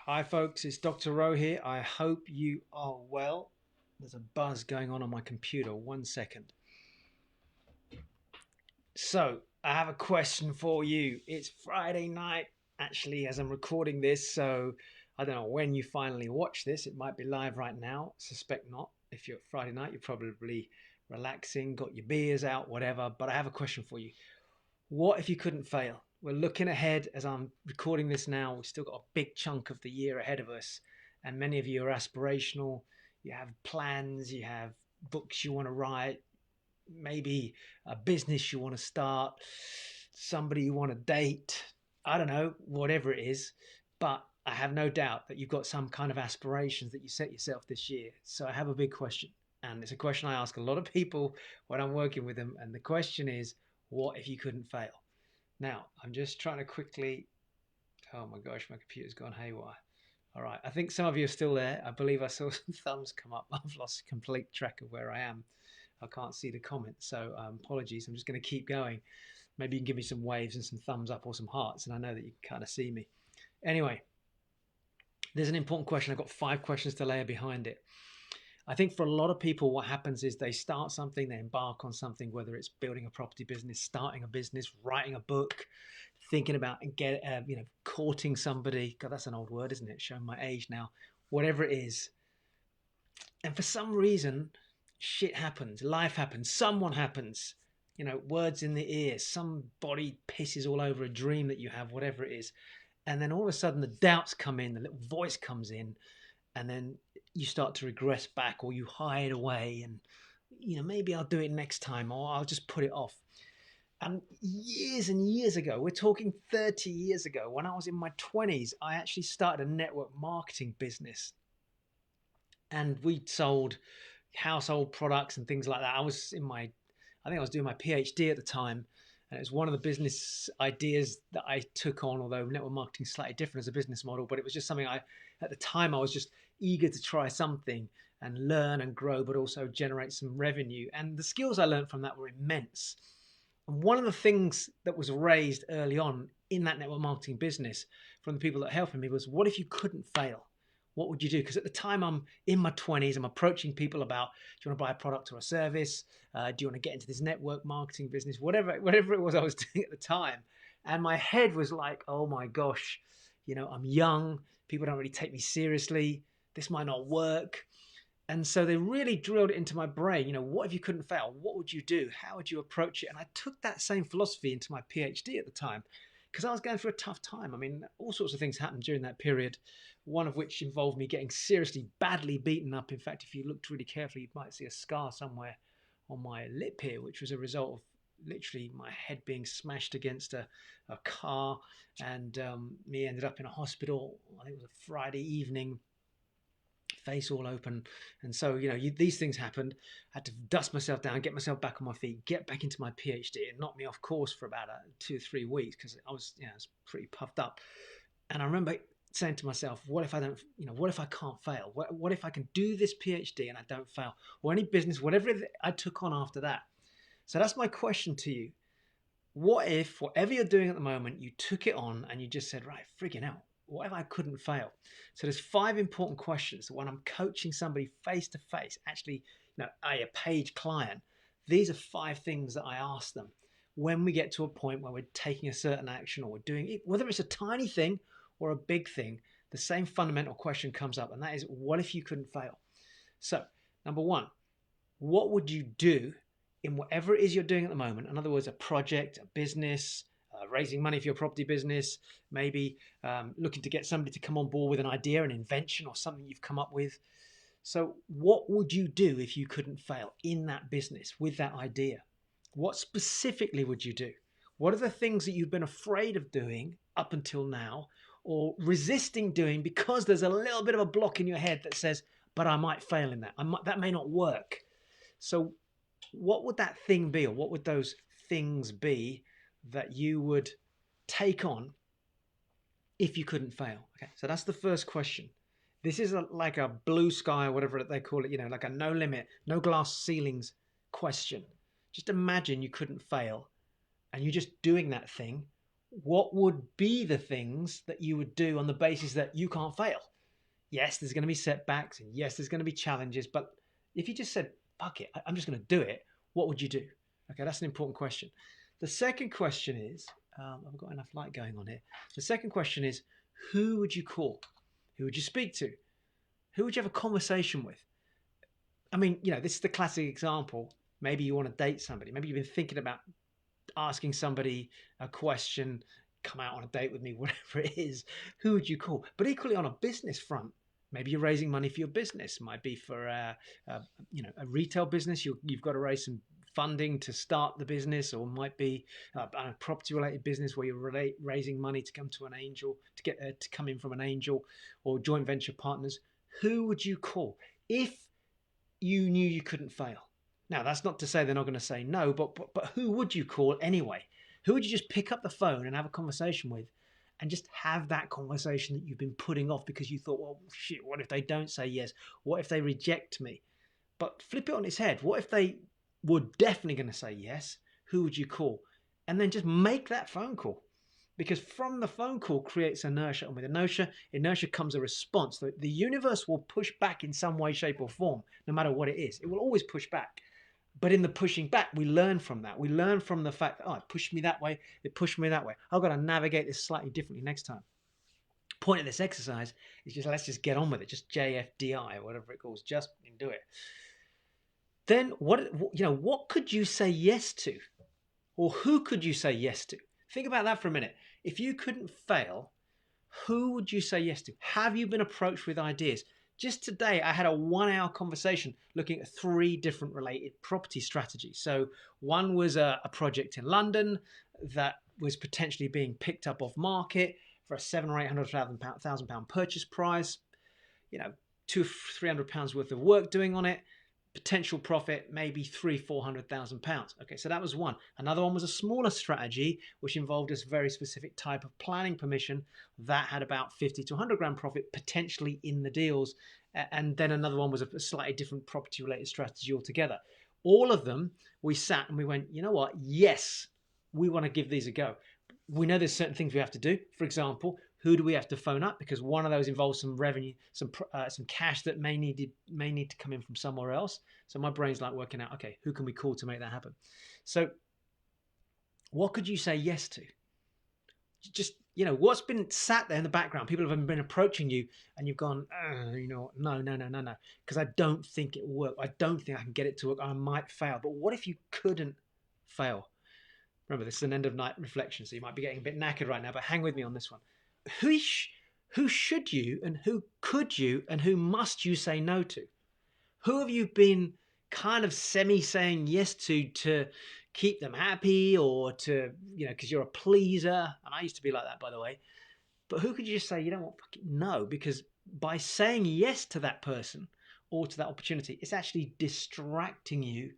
Hi, folks. It's Dr. Rowe here. I hope you are well. There's a buzz going on my computer. 1 second. So, I have a question for you. It's Friday night, actually, as I'm recording this. So, I don't know when you finally watch this. It might be live right now. Suspect not. If you're Friday night, you're probably relaxing, got your beers out, whatever. But I have a question for you. What if you couldn't fail? We're looking ahead as I'm recording this now. We've still got a big chunk of the year ahead of us. And many of you are aspirational. You have plans, you have books you want to write, maybe a business you want to start, somebody you want to date. I don't know, whatever it is. But I have no doubt that you've got some kind of aspirations that you set yourself this year. So I have a big question. And it's a question I ask a lot of people when I'm working with them. And the question is, what if you couldn't fail? Now, I'm just trying to quickly, oh my gosh, my computer's gone haywire. All right, I think some of you are still there. I believe I saw some thumbs come up. I've lost complete track of where I am. I can't see the comments, so apologies. I'm just going to keep going. Maybe you can give me some waves and some thumbs up or some hearts, and I know that you can kind of see me. Anyway, there's an important question. I've got 5 questions to layer behind it. I think for a lot of people, what happens is they start something, they embark on something, whether it's building a property business, starting a business, writing a book, thinking about courting somebody. God, that's an old word, isn't it? Showing my age now. Whatever it is. And for some reason, shit happens, life happens, someone happens, words in the ear, somebody pisses all over a dream that you have, whatever it is. And then all of a sudden the doubts come in, the little voice comes in, and then you start to regress back, or you hide away and maybe I'll do it next time, or I'll just put it off. And years ago, we're talking 30 years ago, when I was in my 20s, I actually started a network marketing business, and we sold household products and things like that. I think I was doing my PhD at the time, and it was one of the business ideas that I took on, although network marketing is slightly different as a business model, but it was just something at the time, I was just eager to try something and learn and grow, but also generate some revenue. And the skills I learned from that were immense. And one of the things that was raised early on in that network marketing business from the people that helped me was, what if you couldn't fail? What would you do? Because at the time, I'm in my 20s, I'm approaching people about, do you want to buy a product or a service? Do you want to get into this network marketing business? Whatever it was I was doing at the time. And my head was like, oh my gosh, I'm young. People don't really take me seriously. This might not work. And so they really drilled it into my brain. What if you couldn't fail? What would you do? How would you approach it? And I took that same philosophy into my PhD at the time, because I was going through a tough time. I mean, all sorts of things happened during that period, one of which involved me getting seriously, badly beaten up. In fact, if you looked really carefully, you might see a scar somewhere on my lip here, which was a result of literally my head being smashed against a car, and me ended up in a hospital. I think it was a Friday evening, face all open. And so, these things happened. I had to dust myself down, get myself back on my feet, get back into my PhD. It knocked me off course for about 2 or 3 weeks, because I was pretty puffed up. And I remember saying to myself, what if I don't, what if I can't fail? What if I can do this PhD and I don't fail? Or any business, whatever I took on after that. So that's my question to you. What if, whatever you're doing at the moment, you took it on and you just said, right, freaking out, what if I couldn't fail? So there's 5 important questions that when I'm coaching somebody face to face, actually, a paid client, these are 5 things that I ask them when we get to a point where we're taking a certain action, or we're doing it, whether it's a tiny thing or a big thing. The same fundamental question comes up, and that is, what if you couldn't fail? So number 1, what would you do in whatever it is you're doing at the moment? In other words, a project, a business, raising money for your property business, maybe looking to get somebody to come on board with an idea, an invention, or something you've come up with. So what would you do if you couldn't fail in that business with that idea? What specifically would you do? What are the things that you've been afraid of doing up until now, or resisting doing because there's a little bit of a block in your head that says, but I might fail in that. That may not work. So what would that thing be, or what would those things be that you would take on if you couldn't fail? Okay, so that's the first question. This is like a blue sky, or whatever they call it, like a no limit, no glass ceilings question. Just imagine you couldn't fail and you're just doing that thing. what would be the things that you would do on the basis that you can't fail? Yes, there's going to be setbacks, and yes, there's going to be challenges. But if you just said, fuck it, I'm just going to do it, what would you do? Okay, that's an important question. The second question is, I've got enough light going on here. The second question is, who would you call? Who would you speak to? Who would you have a conversation with? I mean, this is the classic example. Maybe you want to date somebody. Maybe you've been thinking about asking somebody a question, come out on a date with me, whatever it is. Who would you call? But equally on a business front, maybe you're raising money for your business. It might be for a retail business. You've got to raise some funding to start the business, or it might be a property-related business where you're raising money to come to an angel, to come in from an angel, or joint venture partners. Who would you call if you knew you couldn't fail? Now, that's not to say they're not going to say no, but who would you call anyway? Who would you just pick up the phone and have a conversation with, and just have that conversation that you've been putting off because you thought, well, shit, what if they don't say yes? What if they reject me? But flip it on its head. What if they were definitely going to say yes? Who would you call? And then just make that phone call. Because from the phone call creates inertia. And with inertia comes a response. The universe will push back in some way, shape, or form, no matter what it is. It will always push back. But in the pushing back, we learn from that. We learn from the fact that, it pushed me that way. It pushed me that way. I've got to navigate this slightly differently next time. Point of this exercise is let's just get on with it. Just JFDI or whatever it calls. Just do it. Then what could you say yes to? Or who could you say yes to? Think about that for a minute. If you couldn't fail, who would you say yes to? Have you been approached with ideas? Just today, I had a 1-hour conversation looking at 3 different related property strategies. So one was a project in London that was potentially being picked up off market for a £700,000 or £800,000 purchase price. £200-300 worth of work doing on it. Potential profit, maybe £300,000-400,000. Okay, so that was one. Another one was a smaller strategy, which involved a very specific type of planning permission that had about 50 to 100 grand profit potentially in the deals. And then another one was a slightly different property related strategy altogether. All of them, we sat and we went, you know what? Yes, we want to give these a go. We know there's certain things we have to do. For example, who do we have to phone up? Because one of those involves some revenue, some cash that may need to come in from somewhere else. So my brain's like working out, okay, who can we call to make that happen? So what could you say yes to? Just, what's been sat there in the background? People have been approaching you and you've gone, no, because I don't think it will work. I don't think I can get it to work. I might fail. But what if you couldn't fail? Remember, this is an end of night reflection, so you might be getting a bit knackered right now, but hang with me on this one. Who should you and who could you and who must you say no to? Who have you been kind of semi-saying yes to keep them happy, or to, because you're a pleaser? And I used to be like that, by the way. But who could you just say, you don't want no? Because by saying yes to that person or to that opportunity, it's actually distracting you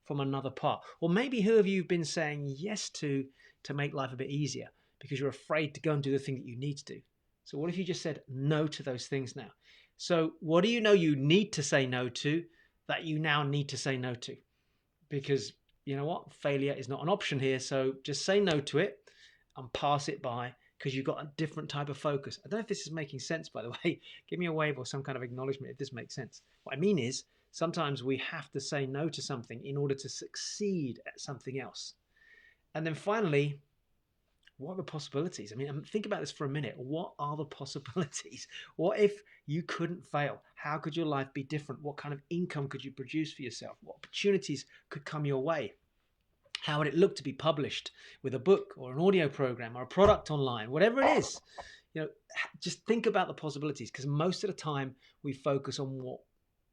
from another part. Or maybe who have you been saying yes to make life a bit easier because you're afraid to go and do the thing that you need to do? So what if you just said no to those things now? So what do you know you need to say no to that you now need to say no to? Because you know what? Failure is not an option here. So just say no to it and pass it by, because you've got a different type of focus. I don't know if this is making sense, by the way. Give me a wave or some kind of acknowledgement if this makes sense. What I mean is, sometimes we have to say no to something in order to succeed at something else. And then finally, what are the possibilities? I mean, think about this for a minute. What are the possibilities? What if you couldn't fail? How could your life be different? What kind of income could you produce for yourself? What opportunities could come your way? How would it look to be published with a book or an audio program or a product online, whatever it is? Just think about the possibilities, because most of the time we focus on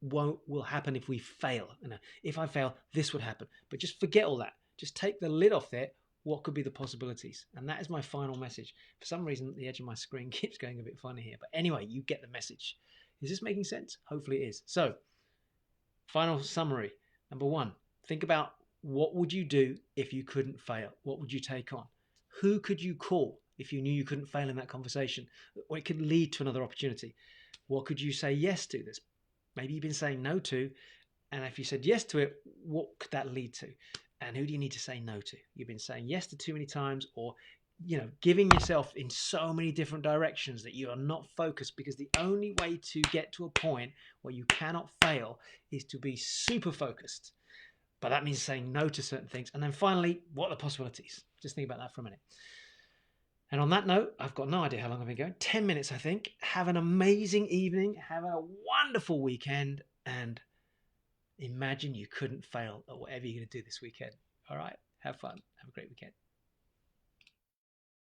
what will happen if we fail. If I fail, this would happen. But just forget all that. Just take the lid off it. What could be the possibilities? And that is my final message. For some reason, the edge of my screen keeps going a bit funny here. But anyway, you get the message. Is this making sense? Hopefully it is. So, final summary. Number 1, think about, what would you do if you couldn't fail? What would you take on? Who could you call if you knew you couldn't fail in that conversation, or it could lead to another opportunity? What could you say yes to that's maybe you've been saying no to? And if you said yes to it, what could that lead to? And who do you need to say no to? You've been saying yes to too many times, or giving yourself in so many different directions that you are not focused, because the only way to get to a point where you cannot fail is to be super focused. But that means saying no to certain things. And then finally, what are the possibilities? Just think about that for a minute. And on that note, I've got no idea how long I've been going. 10 minutes, I think. Have an amazing evening. Have a wonderful weekend. And imagine you couldn't fail at whatever you're going to do this weekend. All right? Have fun. Have a great weekend.